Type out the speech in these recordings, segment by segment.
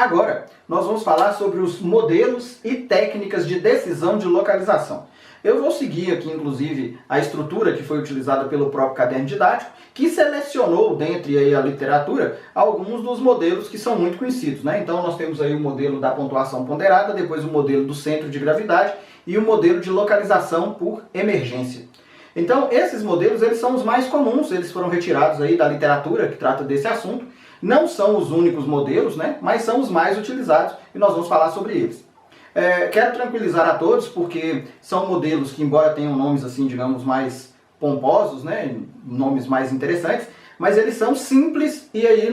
Agora, nós vamos falar sobre os modelos e técnicas de decisão de localização. Eu vou seguir aqui, inclusive, a estrutura que foi utilizada pelo próprio caderno didático, que selecionou, dentre aí a literatura, alguns dos modelos que são muito conhecidos, né? Então, nós temos aí o modelo da pontuação ponderada, depois o modelo do centro de gravidade e o modelo de localização por emergência. Então, esses modelos, eles são os mais comuns, eles foram retirados aí da literatura que trata desse assunto. Não são os únicos modelos, né? Mas são os mais utilizados e nós vamos falar sobre eles. Quero tranquilizar a todos, porque são modelos que, embora tenham nomes assim, digamos, mais pomposos, né? Nomes mais interessantes, mas eles são simples e aí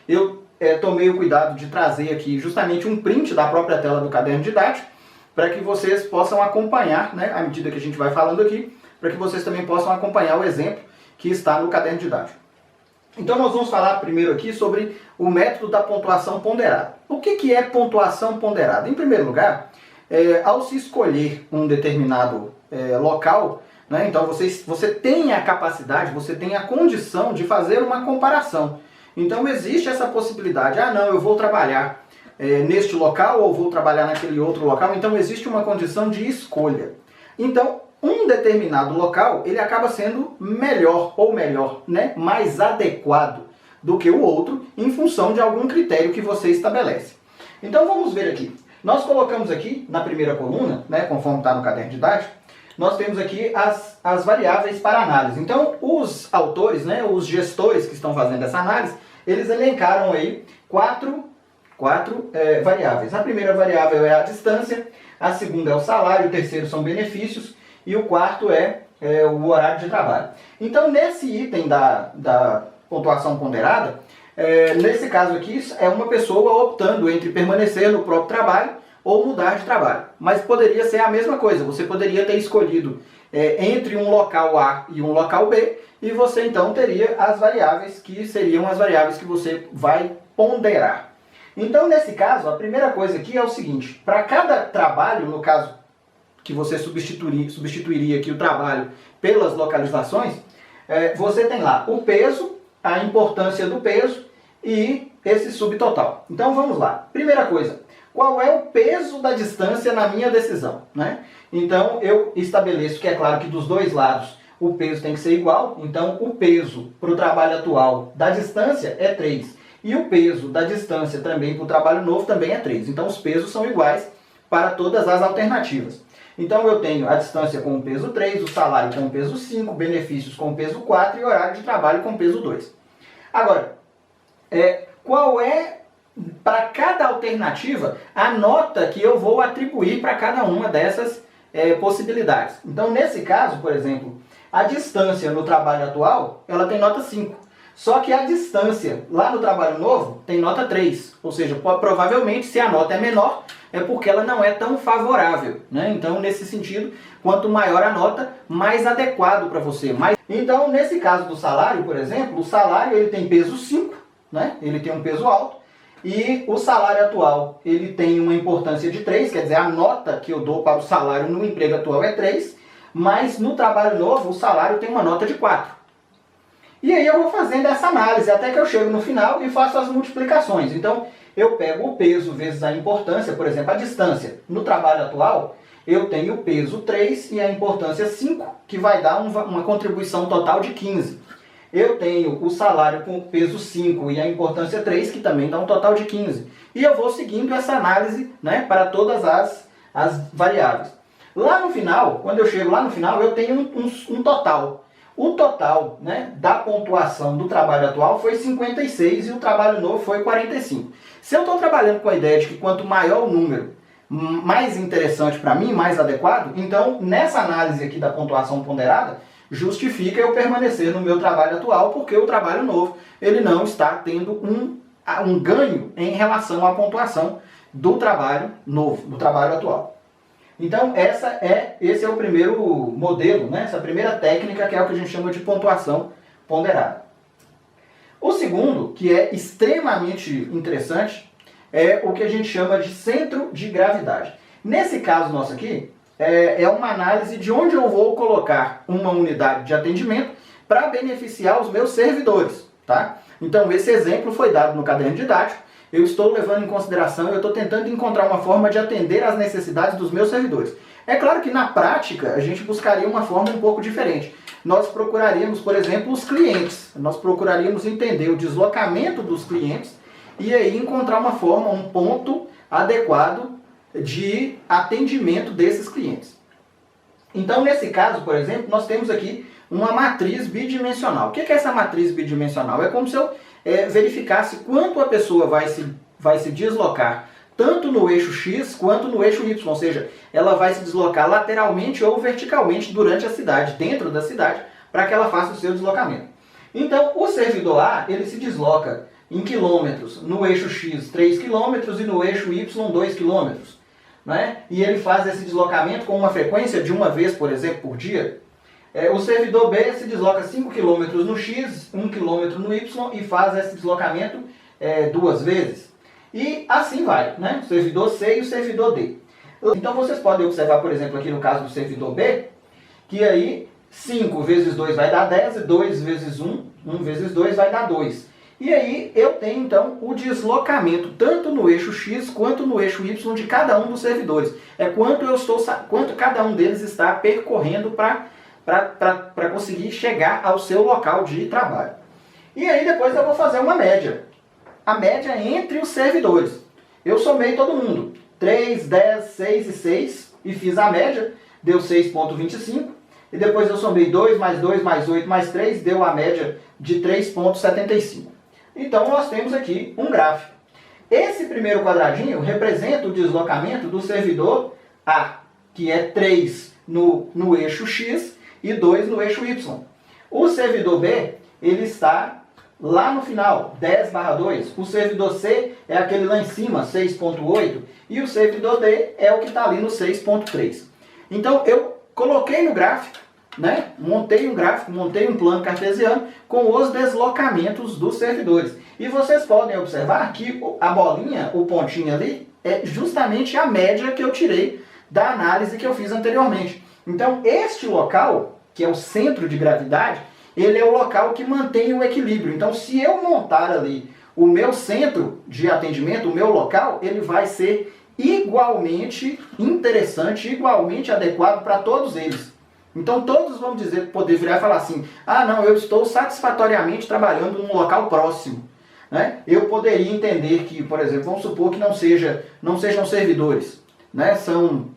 eu tomei o cuidado de trazer aqui justamente um print da própria tela do caderno didático, para que vocês possam acompanhar, né? À medida que a gente vai falando aqui, para que vocês também possam acompanhar o exemplo que está no caderno didático. Então nós vamos falar primeiro aqui sobre o método da pontuação ponderada. O que é pontuação ponderada? Em primeiro lugar, ao se escolher um determinado local, né, então você tem a capacidade, você tem a condição de fazer uma comparação. Então existe essa possibilidade, não, eu vou trabalhar neste local ou vou trabalhar naquele outro local, então existe uma condição de escolha. Então, um determinado local, ele acaba sendo melhor, né, mais adequado do que o outro, em função de algum critério que você estabelece. Então vamos ver aqui. Nós colocamos aqui, na primeira coluna, né, conforme está no caderno didático, nós temos aqui as variáveis para análise. Então os autores, né, os gestores que estão fazendo essa análise, eles elencaram aí quatro variáveis. A primeira variável é a distância, a segunda é o salário, o terceiro são benefícios, e o quarto é o horário de trabalho. Então, nesse item da pontuação ponderada, nesse caso aqui, é uma pessoa optando entre permanecer no próprio trabalho ou mudar de trabalho. Mas poderia ser a mesma coisa, você poderia ter escolhido entre um local A e um local B, e você então teria as variáveis que seriam as variáveis que você vai ponderar. Então, nesse caso, a primeira coisa aqui é o seguinte: para cada trabalho, no caso que você substituiria aqui o trabalho pelas localizações, você tem lá o peso, a importância do peso e esse subtotal. Então vamos lá. Primeira coisa, qual é o peso da distância na minha decisão, né? Então eu estabeleço que é claro que dos dois lados o peso tem que ser igual, então o peso para o trabalho atual da distância é 3. E o peso da distância também para o trabalho novo também é 3. Então os pesos são iguais para todas as alternativas. Então eu tenho a distância com o peso 3, o salário com o peso 5, benefícios com o peso 4 e horário de trabalho com o peso 2. Agora, qual é, para cada alternativa, a nota que eu vou atribuir para cada uma dessas possibilidades? Então, nesse caso, por exemplo, a distância no trabalho atual, ela tem nota 5. Só que a distância lá no trabalho novo tem nota 3. Ou seja, provavelmente, se a nota é menor, é porque ela não é tão favorável, né? Então, nesse sentido, quanto maior a nota, mais adequado para você. Então, nesse caso do salário, por exemplo, o salário ele tem peso 5, né? Ele tem um peso alto, e o salário atual ele tem uma importância de 3, quer dizer, a nota que eu dou para o salário no emprego atual é 3, mas no trabalho novo o salário tem uma nota de 4. E aí eu vou fazendo essa análise até que eu chego no final e faço as multiplicações. Então, eu pego o peso vezes a importância, por exemplo, a distância. No trabalho atual, eu tenho o peso 3 e a importância 5, que vai dar uma contribuição total de 15. Eu tenho o salário com o peso 5 e a importância 3, que também dá um total de 15. E eu vou seguindo essa análise, né, para todas as variáveis. Lá no final, quando eu chego lá no final, eu tenho um total. O total, né, da pontuação do trabalho atual foi 56 e o trabalho novo foi 45. Se eu estou trabalhando com a ideia de que quanto maior o número, mais interessante para mim, mais adequado, então nessa análise aqui da pontuação ponderada, justifica eu permanecer no meu trabalho atual, porque o trabalho novo ele não está tendo um ganho em relação à pontuação do trabalho novo, do trabalho atual. Então esse é o primeiro modelo, né? Essa primeira técnica, que é o que a gente chama de pontuação ponderada. O segundo, que é extremamente interessante, é o que a gente chama de centro de gravidade. Nesse caso nosso aqui, é uma análise de onde eu vou colocar uma unidade de atendimento para beneficiar os meus servidores, tá? Então esse exemplo foi dado no caderno didático, eu estou levando em consideração, eu estou tentando encontrar uma forma de atender às necessidades dos meus servidores. É claro que na prática a gente buscaria uma forma um pouco diferente. Nós procuraríamos, por exemplo, os clientes. Nós procuraríamos entender o deslocamento dos clientes e aí encontrar uma forma, um ponto adequado de atendimento desses clientes. Então, nesse caso, por exemplo, nós temos aqui uma matriz bidimensional. O que é essa matriz bidimensional? É como se eu verificasse quanto a pessoa vai se deslocar tanto no eixo X quanto no eixo Y, ou seja, ela vai se deslocar lateralmente ou verticalmente durante a cidade, dentro da cidade, para que ela faça o seu deslocamento. Então, o servidor A, ele se desloca em quilômetros, no eixo X 3 km e no eixo Y 2 km. Né? E ele faz esse deslocamento com uma frequência de uma vez, por exemplo, por dia. O servidor B se desloca 5 km no X, 1 km no Y e faz esse deslocamento 2 vezes. E assim vai, né? O servidor C e o servidor D. Então vocês podem observar, por exemplo, aqui no caso do servidor B, que aí 5 vezes 2 vai dar 10, e 2 vezes 1, 1 vezes 2 vai dar 2. E aí eu tenho então o deslocamento tanto no eixo X quanto no eixo Y de cada um dos servidores. É quanto cada um deles está percorrendo para conseguir chegar ao seu local de trabalho. E aí depois eu vou fazer uma média. A média entre os servidores. Eu somei todo mundo. 3, 10, 6 e 6 e fiz a média, deu 6,25. E depois eu somei 2 mais 2 mais 8 mais 3, deu a média de 3,75. Então nós temos aqui um gráfico. Esse primeiro quadradinho representa o deslocamento do servidor A, que é 3 no eixo X e 2 no eixo Y. O servidor B, ele está lá no final, 10/2. O servidor C é aquele lá em cima, 6,8. E o servidor D é o que está ali no 6,3. Então eu coloquei no gráfico, né? Montei um gráfico, montei um plano cartesiano com os deslocamentos dos servidores. E vocês podem observar que a bolinha, o pontinho ali, é justamente a média que eu tirei da análise que eu fiz anteriormente. Então este local, que é o centro de gravidade, ele é o local que mantém o equilíbrio. Então, se eu montar ali o meu centro de atendimento, o meu local, ele vai ser igualmente interessante, igualmente adequado para todos eles. Então, todos vão poder virar e falar assim, ah, não, eu estou satisfatoriamente trabalhando num local próximo. Né? Eu poderia entender que, por exemplo, vamos supor que não sejam servidores, né? São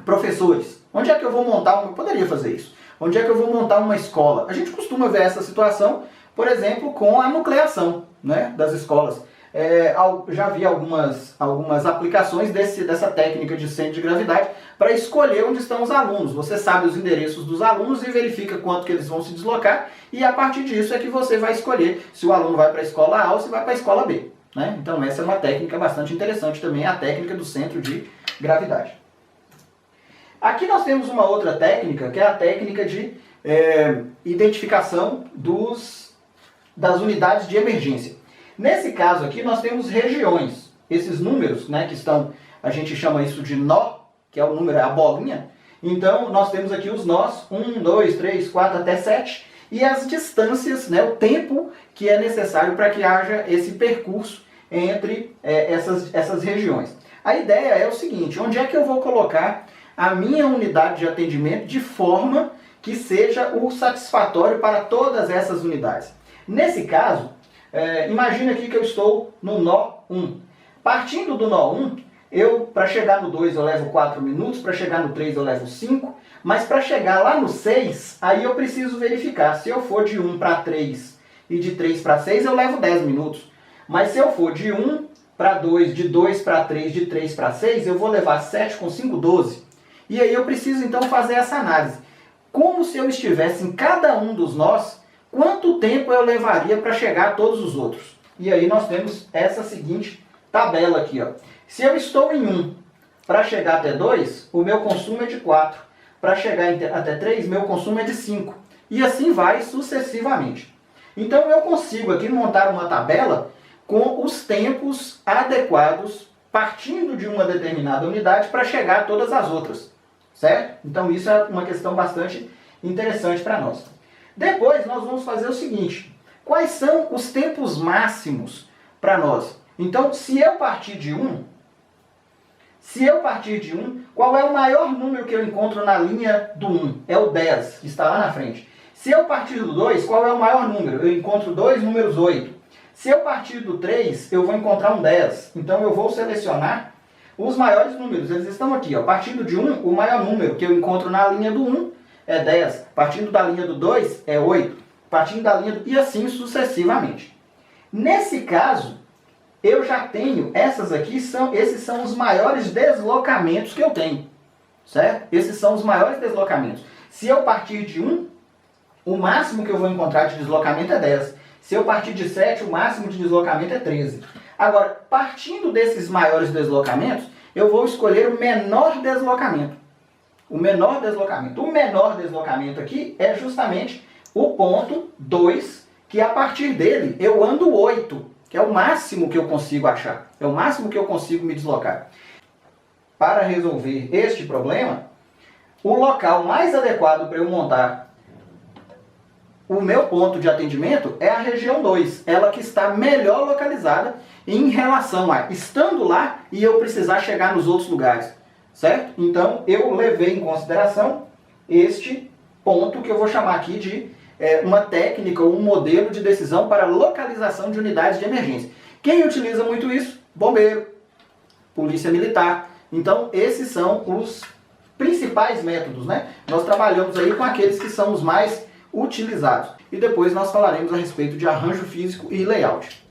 professores. Onde é que eu vou montar eu poderia fazer isso. Onde é que eu vou montar uma escola? A gente costuma ver essa situação, por exemplo, com a nucleação, né, das escolas. Já vi algumas aplicações dessa técnica de centro de gravidade para escolher onde estão os alunos. Você sabe os endereços dos alunos e verifica quanto que eles vão se deslocar e a partir disso é que você vai escolher se o aluno vai para a escola A ou se vai para a escola B. Né? Então essa é uma técnica bastante interessante também, a técnica do centro de gravidade. Aqui nós temos uma outra técnica, que é a técnica de identificação das unidades de emergência. Nesse caso aqui nós temos regiões. Esses números, né, que estão, a gente chama isso de nó, que é o número, a bolinha. Então nós temos aqui os nós, 1, 2, 3, 4 até 7, e as distâncias, né, o tempo que é necessário para que haja esse percurso entre essas regiões. A ideia é o seguinte, onde é que eu vou colocar a minha unidade de atendimento de forma que seja o satisfatório para todas essas unidades. Nesse caso, imagine aqui que eu estou no nó 1. Partindo do nó 1, para chegar no 2 eu levo 4 minutos, para chegar no 3 eu levo 5, mas para chegar lá no 6, aí eu preciso verificar. Se eu for de 1 para 3 e de 3 para 6, eu levo 10 minutos. Mas se eu for de 1 para 2, de 2 para 3, de 3 para 6, eu vou levar 7 com 5, 12. E aí eu preciso então fazer essa análise. Como se eu estivesse em cada um dos nós, quanto tempo eu levaria para chegar a todos os outros? E aí nós temos essa seguinte tabela aqui. Ó. Se eu estou em 1 para chegar até 2, o meu consumo é de 4. Para chegar até 3, meu consumo é de 5. E assim vai sucessivamente. Então eu consigo aqui montar uma tabela com os tempos adequados partindo de uma determinada unidade para chegar a todas as outras. Certo? Então isso é uma questão bastante interessante para nós. Depois nós vamos fazer o seguinte. Quais são os tempos máximos para nós? Então, se eu partir de 1, qual é o maior número que eu encontro na linha do 1? É o 10, que está lá na frente. Se eu partir do 2, qual é o maior número? Eu encontro dois números 8. Se eu partir do 3, eu vou encontrar um 10. Então eu vou selecionar os maiores números. Eles estão aqui, ó. Partindo de 1, o maior número que eu encontro na linha do 1 é 10. Partindo da linha do 2 é 8. Partindo da linha do... e assim sucessivamente. Nesse caso, eu já tenho, esses são os maiores deslocamentos que eu tenho. Certo? Esses são os maiores deslocamentos. Se eu partir de 1, o máximo que eu vou encontrar de deslocamento é 10. Se eu partir de 7, o máximo de deslocamento é 13. Agora, partindo desses maiores deslocamentos, eu vou escolher o menor deslocamento. O menor deslocamento. O menor deslocamento aqui é justamente o ponto 2, que a partir dele eu ando 8, que é o máximo que eu consigo achar. É o máximo que eu consigo me deslocar. Para resolver este problema, o local mais adequado para eu montar o meu ponto de atendimento é a região 2, ela que está melhor localizada em relação a estando lá e eu precisar chegar nos outros lugares, certo? Então eu levei em consideração este ponto que eu vou chamar aqui de uma técnica ou um modelo de decisão para localização de unidades de emergência. Quem utiliza muito isso? Bombeiro, polícia militar. Então esses são os principais métodos, né? Nós trabalhamos aí com aqueles que são os mais utilizados. E depois nós falaremos a respeito de arranjo físico e layout.